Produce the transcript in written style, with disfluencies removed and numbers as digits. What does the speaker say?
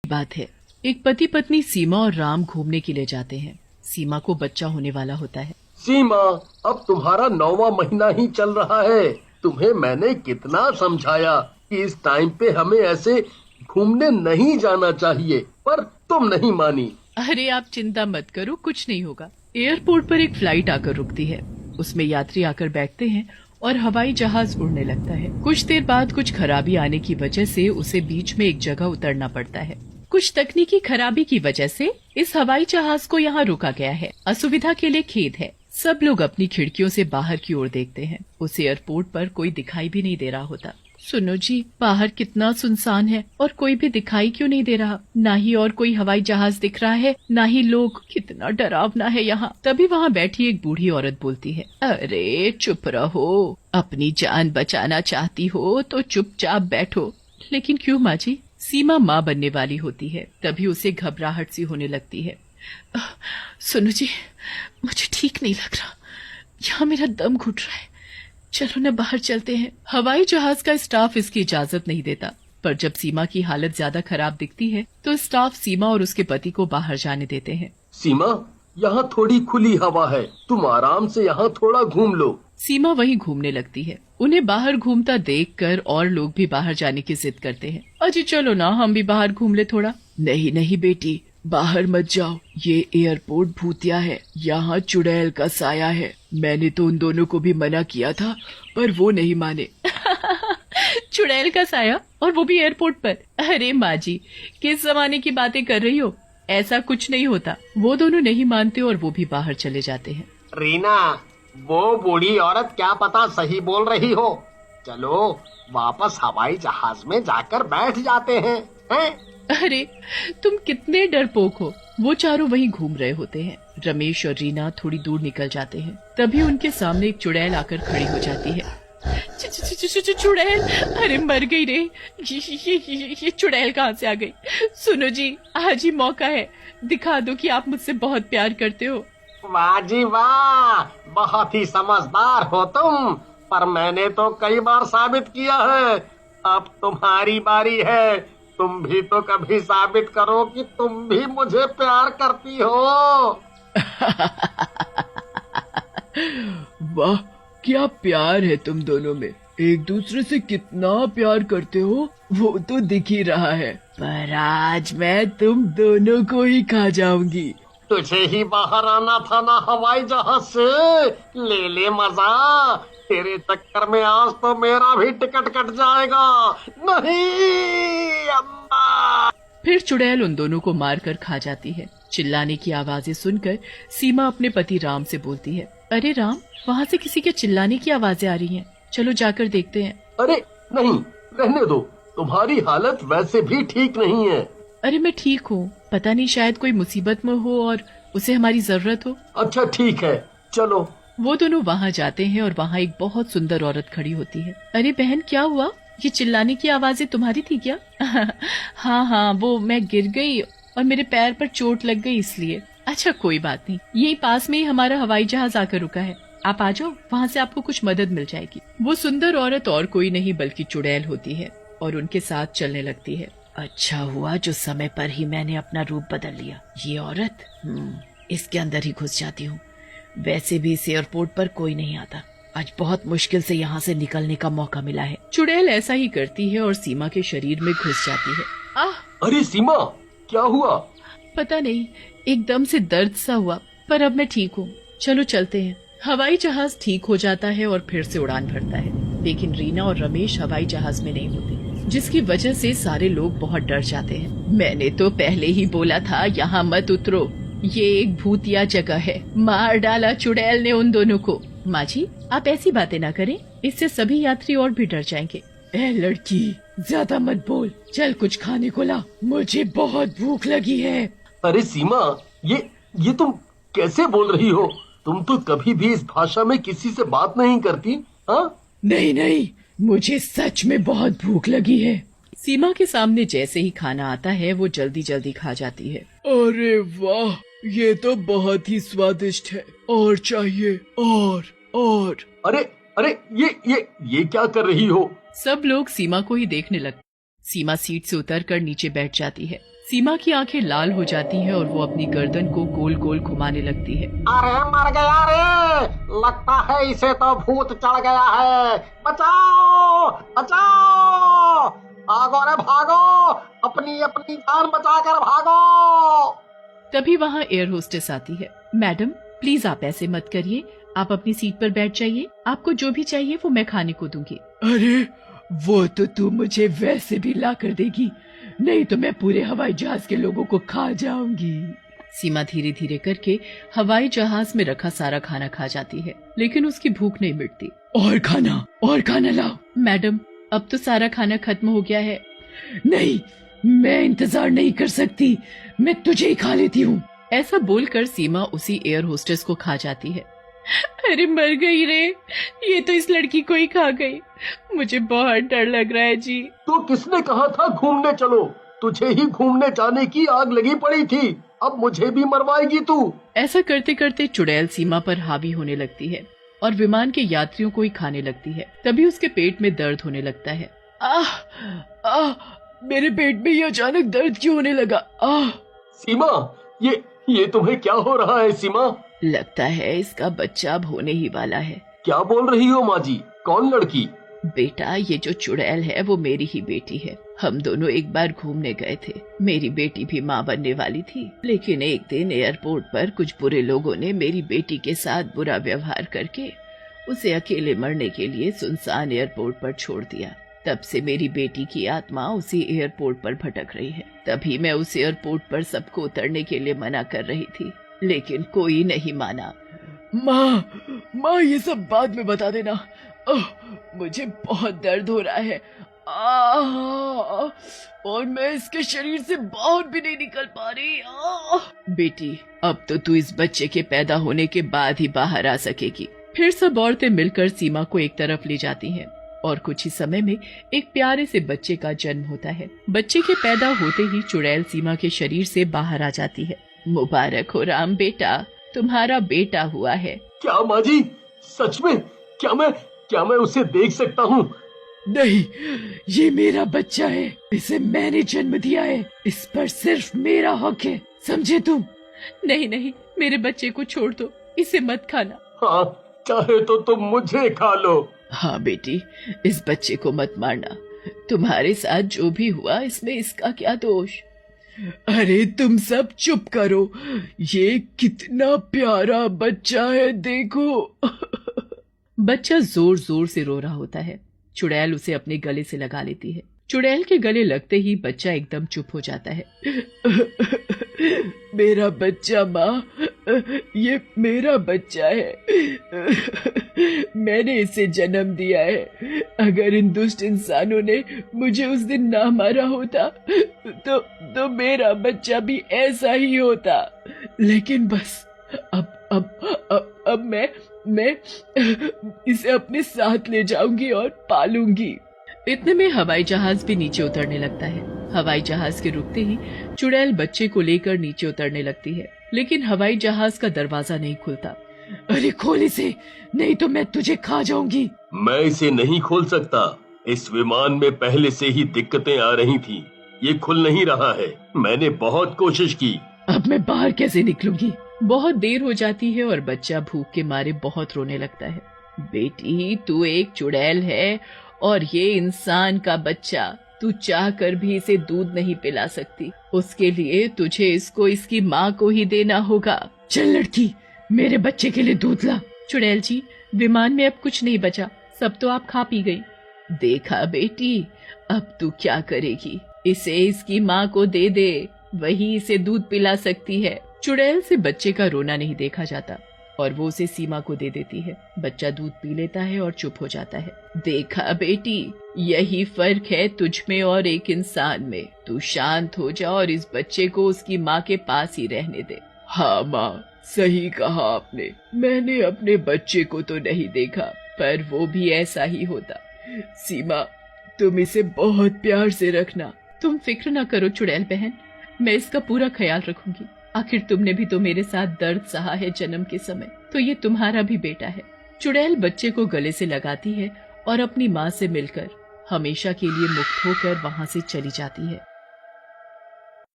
बात है। एक पति पत्नी सीमा और राम घूमने के लिए जाते हैं। सीमा को बच्चा होने वाला होता है। सीमा, अब तुम्हारा 9वां महीना ही चल रहा है। तुम्हें मैंने कितना समझाया कि इस टाइम पे हमें ऐसे घूमने नहीं जाना चाहिए, पर तुम नहीं मानी। अरे आप चिंता मत करो, कुछ नहीं होगा। एयरपोर्ट पर एक फ्लाइट आकर रुकती है। उसमें यात्री आकर बैठते हैं और हवाई जहाज उड़ने लगता है। कुछ देर बाद कुछ खराबी आने की वजह से उसे बीच में एक जगह उतरना पड़ता है। कुछ तकनीकी खराबी की वजह से इस हवाई जहाज को यहाँ रोका गया है। असुविधा के लिए खेद है। सब लोग अपनी खिड़कियों से बाहर की ओर देखते हैं। उस एयरपोर्ट पर कोई दिखाई भी नहीं दे रहा होता। सुनो जी, बाहर कितना सुनसान है और कोई भी दिखाई क्यों नहीं दे रहा। ना ही और कोई हवाई जहाज दिख रहा है, ना ही लोग। कितना डरावना है यहाँ। तभी वहाँ बैठी एक बूढ़ी औरत बोलती है, अरे चुप रहो, अपनी जान बचाना चाहती हो तो चुपचाप बैठो। लेकिन क्यों माँ जी? सीमा माँ बनने वाली होती है। तभी उसे घबराहट सी होने लगती है। सुनो जी, मुझे ठीक नहीं लग रहा, यहाँ मेरा दम घुट रहा है। चलो न बाहर चलते हैं। हवाई जहाज का स्टाफ इसकी इजाजत नहीं देता, पर जब सीमा की हालत ज्यादा खराब दिखती है तो स्टाफ सीमा और उसके पति को बाहर जाने देते हैं। सीमा, यहाँ थोड़ी खुली हवा है, तुम आराम से यहाँ थोड़ा घूम लो। सीमा वहीं घूमने लगती है। उन्हें बाहर घूमता देखकर और लोग भी बाहर जाने की जिद करते हैं। अजी चलो ना, हम भी बाहर घूम ले थोड़ा। नहीं नहीं बेटी, बाहर मत जाओ, ये एयरपोर्ट भूतिया है, यहाँ चुड़ैल का साया है। मैंने तो उन दोनों को भी मना किया था, पर वो नहीं माने। चुड़ैल का साया, और वो भी एयरपोर्ट पर? अरे माँ जी, किस जमाने की बातें कर रही हो? ऐसा कुछ नहीं होता। वो दोनों नहीं मानते और वो भी बाहर चले जाते हैं। रीना, वो बूढ़ी औरत क्या पता सही बोल रही हो। चलो वापस हवाई जहाज में जाकर बैठ जाते हैं। अरे तुम कितने डरपोक हो। वो चारों वहीं घूम रहे होते हैं। रमेश और रीना थोड़ी दूर निकल जाते हैं। तभी उनके सामने एक चुड़ैल आकर खड़ी हो जाती है। चुड़ैल, अरे मर गई रे। ये चुड़ैल कहाँ से आ गई? सुनो जी, आज ही मौका है, दिखा दो कि आप मुझसे बहुत प्यार करते हो। वाह जी वाह, बहुत ही समझदार हो तुम, पर मैंने तो कई बार साबित किया है। अब तुम्हारी बारी है। तुम भी तो कभी साबित करो कि तुम भी मुझे प्यार करती हो। वाह, क्या प्यार है तुम दोनों में। एक दूसरे से कितना प्यार करते हो वो तो दिख ही रहा है। पर आज मैं तुम दोनों को ही खा जाऊंगी। तुझे ही बाहर आना था ना हवाई जहाज से। ले ले मजा। तेरे चक्कर में आज तो मेरा भी टिकट कट जाएगा। नहीं अम्मा। फिर चुड़ैल उन दोनों को मारकर खा जाती है। चिल्लाने की आवाजें सुनकर सीमा अपने पति राम से बोलती है, अरे राम, वहाँ से किसी के चिल्लाने की आवाजें आ रही हैं। चलो जाकर देखते हैं। अरे नहीं, रहने दो, तुम्हारी हालत वैसे भी ठीक नहीं है। अरे मैं ठीक हूँ, पता नहीं शायद कोई मुसीबत में हो और उसे हमारी जरूरत हो। अच्छा ठीक है, चलो। वो दोनों वहाँ जाते हैं और वहाँ एक बहुत सुंदर औरत खड़ी होती है। अरे बहन, क्या हुआ? ये चिल्लाने की आवाजें तुम्हारी थी क्या? हाँ हाँ, वो मैं गिर गई और मेरे पैर पर चोट लग गई इसलिए। अच्छा कोई बात नहीं, यही पास में ही हमारा हवाई जहाज आकर रुका है, आप आ जाओ, वहाँ से आपको कुछ मदद मिल जाएगी। वो सुंदर औरत और कोई नहीं बल्कि चुड़ैल होती है और उनके साथ चलने लगती है। अच्छा हुआ जो समय पर ही मैंने अपना रूप बदल लिया। ये औरत, इसके अंदर ही घुस जाती हूँ। वैसे भी इस एयरपोर्ट पर कोई नहीं आता। आज बहुत मुश्किल से यहाँ से निकलने का मौका मिला है। चुड़ैल ऐसा ही करती है और सीमा के शरीर में घुस जाती है। आह! अरे सीमा, क्या हुआ? पता नहीं, एकदम से दर्द सा हुआ, पर अब मैं ठीक हूँ। चलो चलते हैं। हवाई जहाज ठीक हो जाता है और फिर से उड़ान भरता है। लेकिन रीना और रमेश हवाई जहाज में नहीं होते, जिसकी वजह से सारे लोग बहुत डर जाते हैं। मैंने तो पहले ही बोला था यहाँ मत उतरो, ये एक भूतिया जगह है। मार डाला चुड़ैल ने उन दोनों को। माँ जी, आप ऐसी बातें ना करें, इससे सभी यात्री और भी डर जाएंगे। ए लड़की, ज्यादा मत बोल, चल कुछ खाने को ला, मुझे बहुत भूख लगी है। अरे सीमा, ये तुम कैसे बोल रही हो? तुम तो कभी भी इस भाषा में किसी से बात नहीं करती। हाँ? नहीं नहीं, मुझे सच में बहुत भूख लगी है। सीमा के सामने जैसे ही खाना आता है वो जल्दी जल्दी खा जाती है। अरे वाह, ये तो बहुत ही स्वादिष्ट है, और चाहिए, और। अरे अरे, ये क्या कर रही हो? सब लोग सीमा को ही देखने लगते। सीमा सीट से उतरकर नीचे बैठ जाती है। सीमा की आंखें लाल हो जाती हैं और वो अपनी गर्दन को गोल गोल घुमाने लगती है। अरे मर गया रे, लगता है इसे तो भूत चढ़ गया है। बचाओ बचाओ, भागो रे भागो, अपनी अपनी जान बचाकर भागो। तभी वहाँ एयर होस्टेस आती है। मैडम प्लीज आप ऐसे मत करिए, आप अपनी सीट पर बैठ जाइए, आपको जो भी चाहिए वो मैं खाने को दूंगी। अरे वो तो तू मुझे वैसे भी ला कर देगी, नहीं तो मैं पूरे हवाई जहाज के लोगों को खा जाऊंगी। सीमा धीरे धीरे करके हवाई जहाज में रखा सारा खाना खा जाती है, लेकिन उसकी भूख नहीं मिटती। और खाना लाओ। मैडम अब तो सारा खाना खत्म हो गया है। नहीं, मैं इंतजार नहीं कर सकती, मैं तुझे ही खा लेती हूँ। ऐसा बोलकर सीमा उसी एयर होस्टेस को खा जाती है। अरे मर गई रे, ये तो इस लड़की को ही खा गई, मुझे बहुत डर लग रहा है जी। तो किसने कहा था घूमने चलो? तुझे ही घूमने जाने की आग लगी पड़ी थी, अब मुझे भी मरवाएगी तू। ऐसा करते करते चुड़ैल सीमा पर हावी होने लगती है और विमान के यात्रियों को ही खाने लगती है। तभी उसके पेट में दर्द होने लगता है। मेरे पेट में ये अचानक दर्द क्यों होने लगा? सीमा, ये तुम्हें क्या हो रहा है सीमा? लगता है इसका बच्चा अब होने ही वाला है। क्या बोल रही हो माँ जी? कौन लड़की? बेटा ये जो चुड़ैल है वो मेरी ही बेटी है। हम दोनों एक बार घूमने गए थे, मेरी बेटी भी माँ बनने वाली थी, लेकिन एक दिन एयरपोर्ट पर कुछ बुरे लोगों ने मेरी बेटी के साथ बुरा व्यवहार करके उसे अकेले मरने के लिए सुनसान एयरपोर्ट पर छोड़ दिया। तब से मेरी बेटी की आत्मा उसी एयरपोर्ट पर भटक रही है। तभी मैं उस एयरपोर्ट पर सबको उतरने के लिए मना कर रही थी, लेकिन कोई नहीं माना। माँ ये सब बाद में बता देना, मुझे बहुत दर्द हो रहा है और मैं इसके शरीर से बाहर भी नहीं निकल पा रही। बेटी अब तो तू इस बच्चे के पैदा होने के बाद ही बाहर आ सकेगी। फिर सब औरतें मिलकर सीमा को एक तरफ ले जाती हैं और कुछ ही समय में एक प्यारे से बच्चे का जन्म होता है। बच्चे के पैदा होते ही चुड़ैल सीमा के शरीर से बाहर आ जाती है। मुबारक हो राम बेटा, तुम्हारा बेटा हुआ है। क्या माँ जी, सच में? क्या मैं उसे देख सकता हूँ? नहीं, ये मेरा बच्चा है, इसे मैंने जन्म दिया है, इस पर सिर्फ मेरा हक है, समझे तुम? नहीं नहीं, मेरे बच्चे को छोड़ दो, इसे मत खाना। हाँ, चाहे तो तुम मुझे खा लो। हाँ बेटी, इस बच्चे को मत मारना, तुम्हारे साथ जो भी हुआ इसमें इसका क्या दोष। अरे तुम सब चुप करो, ये कितना प्यारा बच्चा है, देखो। बच्चा जोर जोर से रो रहा होता है। चुड़ैल उसे अपने गले से लगा लेती है। चुड़ैल के गले लगते ही बच्चा एकदम चुप हो जाता है। मेरा बच्चा माँ, ये मेरा बच्चा है, मैंने इसे जन्म दिया है। अगर इन दुष्ट इंसानों ने मुझे उस दिन ना मारा होता तो मेरा बच्चा भी ऐसा ही होता। लेकिन बस अब मैं इसे अपने साथ ले जाऊंगी और पालूंगी। इतने में हवाई जहाज भी नीचे उतरने लगता है। हवाई जहाज के रुकते ही चुड़ैल बच्चे को लेकर नीचे उतरने लगती है, लेकिन हवाई जहाज का दरवाजा नहीं खुलता। अरे खोल इसे, नहीं तो मैं तुझे खा जाऊंगी। मैं इसे नहीं खोल सकता, इस विमान में पहले से ही दिक्कतें आ रही थी, ये खुल नहीं रहा है, मैंने बहुत कोशिश की। अब मैं बाहर कैसे निकलूंगी? बहुत देर हो जाती है और बच्चा भूख के मारे बहुत रोने लगता है। बेटी तू एक चुड़ैल है और ये इंसान का बच्चा, तू चाह कर भी इसे दूध नहीं पिला सकती, उसके लिए तुझे इसको इसकी माँ को ही देना होगा। चल लड़की, मेरे बच्चे के लिए दूध ला। चुड़ैल जी, विमान में अब कुछ नहीं बचा, सब तो आप खा पी गई। देखा बेटी, अब तू क्या करेगी, इसे इसकी माँ को दे दे, वही इसे दूध पिला सकती है। चुड़ैल से बच्चे का रोना नहीं देखा जाता और वो उसे सीमा को दे देती है। बच्चा दूध पी लेता है और चुप हो जाता है। देखा बेटी, यही फर्क है तुझ में और एक इंसान में। तू शांत हो जा और इस बच्चे को उसकी माँ के पास ही रहने दे। हाँ माँ, सही कहा आपने, मैंने अपने बच्चे को तो नहीं देखा, पर वो भी ऐसा ही होता। सीमा, तुम इसे बहुत प्यार से रखना। तुम फिक्र ना करो चुड़ैल बहन, मैं इसका पूरा ख्याल रखूंगी। आखिर तुमने भी तो मेरे साथ दर्द सहा है जन्म के समय, तो ये तुम्हारा भी बेटा है। चुड़ैल बच्चे को गले से लगाती है और अपनी माँ से मिलकर हमेशा के लिए मुक्त होकर वहाँ से चली जाती है।